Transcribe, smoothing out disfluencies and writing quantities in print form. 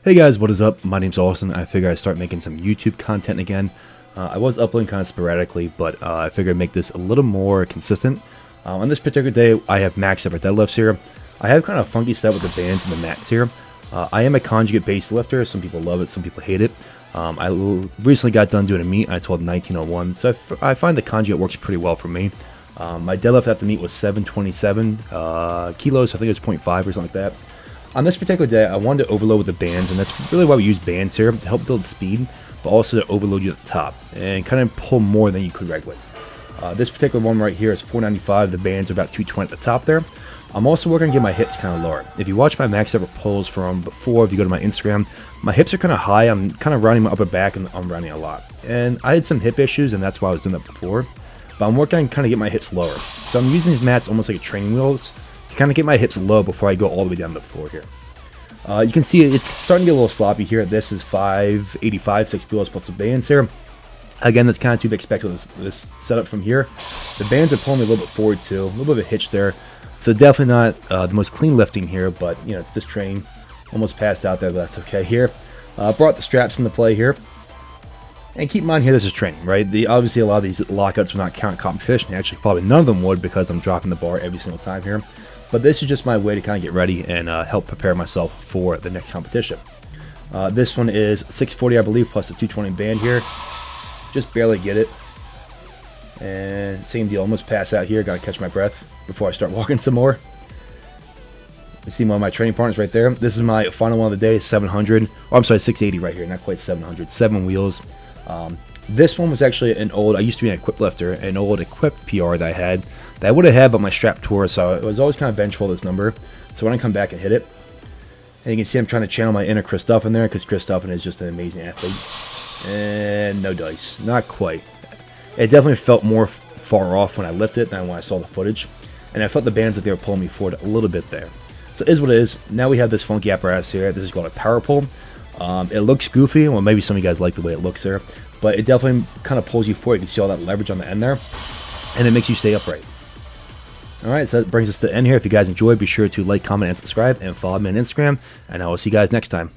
Hey guys, what is up? My name's Austin. I figured I'd start making some YouTube content again. I was uploading kind of sporadically, but I figured I'd make this a little more consistent. On this particular day, I have max upper deadlifts here. I have kind of a funky set with the bands and the mats here. I am a conjugate base lifter. Some people love it, some people hate it. I recently got done doing a meet. I told 1901, so I find the conjugate works pretty well for me. My deadlift at the meet was 727 kilos. I think it was 0.5 or something like that. On this particular day, I wanted to overload with the bands, and that's really why we use bands here, to help build speed, but also to overload you at the top, and kind of pull more than you could regularly. This particular one right here is 495, the bands are about 220 at the top there. I'm also working to get my hips kind of lower. If you watch my max upper pulls from before, if you go to my Instagram, my hips are kind of high. I'm kind of rounding my upper back, and I'm rounding a lot. And I had some hip issues, and that's why I was doing that before. But I'm working on kind of get my hips lower. So I'm using these mats almost like training wheels, to kind of get my hips low before I go all the way down to the floor here. You can see it's starting to get a little sloppy here. This is 585, 6 kilos plus the bands here. Again, that's kind of to be expected with this setup from here. The bands are pulling me a little bit forward too, a little bit of a hitch there. So definitely not the most clean lifting here, but you know, it's just training. Almost passed out there, but that's okay here. Brought the straps into play here. And keep in mind here, this is training, right? Obviously, a lot of these lockouts will not count competition. Actually, probably none of them would, because I'm dropping the bar every single time here. But this is just my way to kind of get ready and help prepare myself for the next competition. This one is 640, I believe, plus the 220 band here. Just barely get it. And same deal, almost pass out here. Got to catch my breath before I start walking some more. You see one of my training partners right there. This is my final one of the day, 700. Oh, I'm sorry, 680 right here, not quite 700. 7 wheels. This one was actually an old, I used to be an equip lifter, an old equip PR that I had, that I would have had, but my strap tore, so it was always kind of vengeful, this number. So when I come back and hit it, and you can see I'm trying to channel my inner Christophin there, because Christophin is just an amazing athlete. And no dice, not quite. It definitely felt more far off when I lifted it than when I saw the footage, and I felt the bands that they were pulling me forward a little bit there. So it is what it is. Now we have this funky apparatus here. This is called a power pull. It looks goofy. Well, maybe some of you guys like the way it looks there, but it definitely kind of pulls you forward. You can see all that leverage on the end there, and it makes you stay upright. Alright, so that brings us to the end here. If you guys enjoyed, be sure to like, comment, and subscribe, and follow me on Instagram, and I will see you guys next time.